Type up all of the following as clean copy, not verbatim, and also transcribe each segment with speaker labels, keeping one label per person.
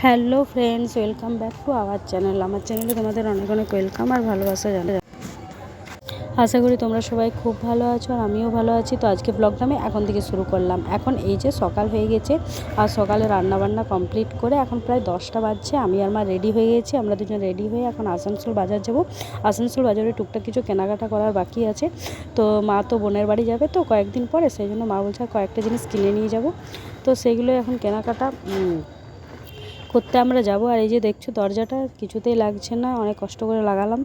Speaker 1: Hello friends, welcome back to our channel. আমার চ্যানেলে তোমাদের অনেক অনেক ওয়েলকাম আর ভালোবাসা জানাই। আশা করি তোমরা সবাই খুব ভালো আছো আর আমিও ভালো আছি। তো আজকে ব্লগটা আমি এখন থেকে শুরু করলাম। এখন এই যে সকাল হয়ে গেছে আর সকালে রান্নাবান্না কমপ্লিট করে এখন প্রায় 10টা বাজছে। আমি আর মা রেডি হয়ে গেছি। আমরা দুজন রেডি হয়ে এখন আসানসোল বাজার যাব। আসানসোল বাজারে টুকটাক কিছু কেনাকাটা করার বাকি আছে। তো মা তো বোনের বাড়ি যাবে তো কয়েকদিন পরে, সেই জন্য মা বলছে কয়েকটা জিনিস কিনে নিয়ে যাব। তো সেগুলো এখন কেনাকাটা করতে আমরা যাব। আর এই যে দেখছো দরজাটা কিছুতেই লাগছে না, অনেক কষ্ট করে লাগালাম।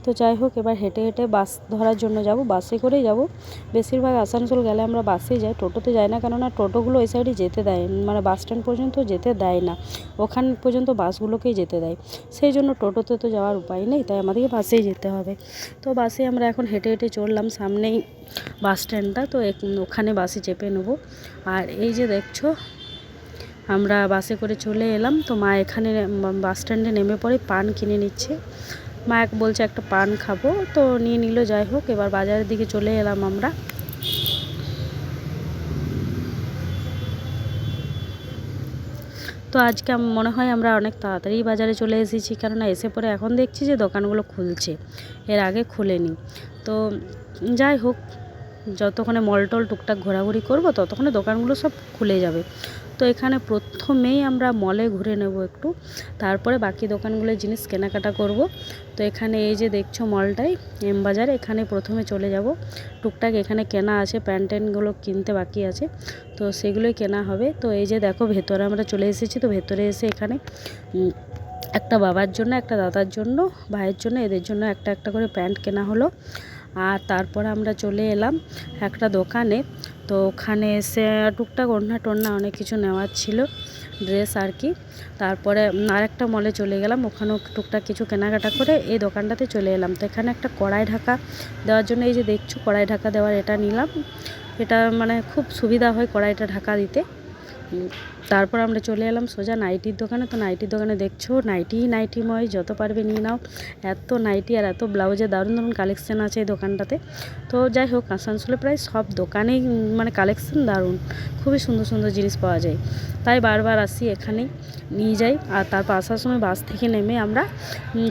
Speaker 1: তো যাই হোক, এবার হেঁটে হেঁটে বাস ধরার জন্য যাব। বাসে করেই যাব। বেশিরভাগ আসানসোল গেলে আমরা বাসেই যাই, টোটোতে যাই না, কেননা টোটোগুলো ওই সাইডে যেতে দেয়, মানে বাস স্ট্যান্ড পর্যন্ত যেতে দেয় না, ওখান পর্যন্ত বাসগুলোকেই যেতে দেয়। সেই জন্য টোটোতে তো যাওয়ার উপায় নেই, তাই আমাদেরকে বাসেই যেতে হবে। তো বাসে আমরা এখন হেঁটে হেঁটে চললাম, সামনেই বাস স্ট্যান্ডটা, তো ওখানে বাসে চেপে নেব। আর এই যে দেখছো আমরা বাসে করে চলে এলাম। তো মা এখানে বাস স্ট্যান্ডে নেমে পড়ে পান কিনে নিচ্ছে। মা বলছে একটা পান খাবো, তো নিয়ে নিল। যাই হোক, এবার বাজারের দিকে চলে এলাম আমরা। তো আজকে মনে হয় আমরা অনেক তাড়াতাড়ি বাজারে চলে এসেছি, কেননা এসে পরে এখন দেখছি যে দোকানগুলো খুলছে, এর আগে খুলেনি। তো যাই হোক, যতক্ষণে মল টল টুকটাক ঘোরাঘুরি করবো ততক্ষণে দোকানগুলো সব খুলে যাবে। তো এখানে প্রথমেই আমরা মলে ঘুরে নেব একটু, তারপরে বাকি দোকানগুলোর জিনিস কেনাকাটা করব। তো এখানে এই যে দেখছো মলটাই এম বাজার, এখানে প্রথমে চলে যাব। টুকটাক এখানে কেনা আছে, প্যান্ট ট্যান্টগুলো কিনতে বাকি আছে, তো সেগুলোই কেনা হবে। তো এই যে দেখো ভেতরে আমরা চলে এসেছি। তো ভেতরে এসে এখানে একটা বাবার জন্য, একটা দাদার জন্য, ভাইয়ের জন্য, এদের জন্য একটা একটা করে প্যান্ট কেনা হলো। আর তারপরে আমরা চলে এলাম একটা দোকানে। তো ওখানে এসে টুকটাক ওড়না টোড়না অনেক কিছু নেওয়ার ছিল, ড্রেস আর কি। তারপরে আরেকটা মলে চলে গেলাম, ওখানেও টুকটাক কিছু কেনাকাটা করে এই দোকানটাতে চলে এলাম। তো এখানে একটা কড়াই ঢাকা দেওয়ার জন্য, এই যে দেখছো কড়াই ঢাকা দেওয়ার এটা নিলাম। এটা মানে খুব সুবিধা হয় কড়াইটা ঢাকা দিতে। তারপর আমরা চলে এলাম সোজা নাইটির দোকানে। তো নাইটির দোকানে দেখছো নাইটিময়, যত পারবে নিয়ে নাও। এত নাইটি আর এত ব্লাউজে দারুণ দারুণ কালেকশান আছে এই দোকানটাতে। তো যাই হোক, আসানসোলে প্রায় সব দোকানেই মানে কালেকশান দারুণ, খুবই সুন্দর সুন্দর জিনিস পাওয়া যায়, তাই বারবার আসি এখানেই নিয়ে যাই। আর তারপর আসার সময় বাস থেকে নেমে আমরা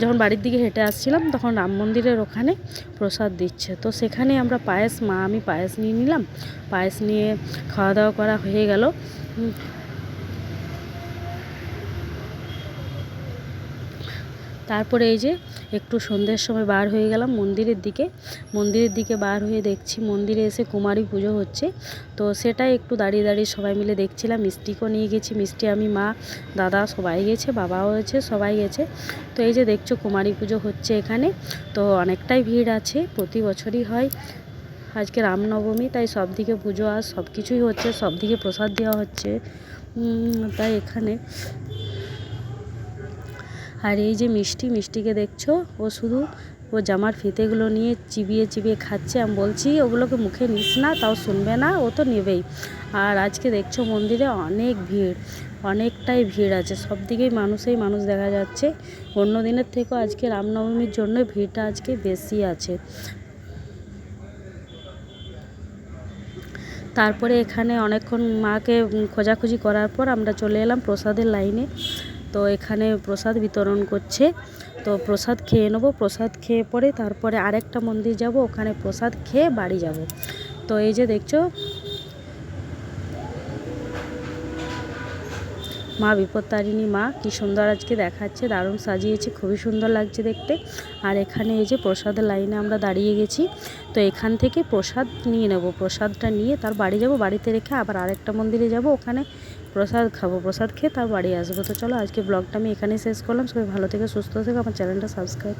Speaker 1: যখন বাড়ির দিকে হেঁটে আসছিলাম, তখন রাম মন্দিরের ওখানে প্রসাদ দিচ্ছে। তো সেখানে আমরা পায়েস, আমি পায়েস নিয়ে নিলাম। পায়েস নিয়ে খাওয়া দাওয়া করা হয়ে গেল। তারপরে এই যে একটু সন্ধ্যের সময় বার হয়ে গেলাম মন্দিরের দিকে বার হয়ে দেখছি মন্দিরে এসে কুমারী পুজো হচ্ছে। তো সেটাই একটু দাঁড়িয়ে দাঁড়িয়ে সবাই মিলে দেখছিলাম। মিষ্টিকেও নিয়ে গেছি, মিষ্টি আমি, মা, দাদা সবাই গেছে, বাবাও হয়েছে, সবাই গেছে। তো এই যে দেখছো কুমারী পুজো হচ্ছে এখানে। তো অনেকটাই ভিড় আছে, প্রতি বছরই হয়। আজকে রামনবমী, তাই সব দিকে পুজো আর সব কিছুই হচ্ছে, সব দিকে প্রসাদ দেওয়া হচ্ছে। তাই এখানে আর এই যে মিষ্টিকে দেখছো, ও শুধু ও জামার ফিতেগুলো নিয়ে চিবিয়ে চিবিয়ে খাচ্ছে। আমি বলছি ওগুলোকে মুখে নিস না, তাও শুনবে না, ও তো নেবেই। আর আজকে দেখছো মন্দিরে অনেক ভিড়, অনেকটাই ভিড় আছে, সব দিকেই মানুষ দেখা যাচ্ছে। অন্য দিনের থেকেও আজকে রামনবমীর জন্য ভিড়টা আজকে বেশি আছে। তারপরে এখানে অনেকক্ষণ মাকে খোঁজাখুঁজি করার পর আমরা চলে এলাম প্রসাদের লাইনে। তো এখানে প্রসাদ বিতরণ করছে, তো প্রসাদ খেয়ে নেবো। প্রসাদ খেয়ে পরে তারপরে আরেকটা মন্দির যাব, ওখানে প্রসাদ খেয়ে বাড়ি যাব। তো এই যে দেখছো মা বিপত্তারিণী মা কি সুন্দর আজকে দেখাচ্ছে, দারুণ সাজিয়েছে, খুবই সুন্দর লাগছে দেখতে। আর এখানে এই যে প্রসাদের লাইনে আমরা দাঁড়িয়ে গেছি। তো এখান থেকে প্রসাদ নিয়ে নেব, প্রসাদটা নিয়ে তার বাড়ি যাব, বাড়িতে রেখে আবার আরেকটা মন্দিরে যাব, ওখানে প্রসাদ খাবো, প্রসাদ খেয়ে তার বাড়ি আসবো। তো চলো আজকে ব্লগটা আমি এখানেই শেষ করলাম। সবাই ভালো থেকে সুস্থ থেকে আমার চ্যানেলটা সাবস্ক্রাইব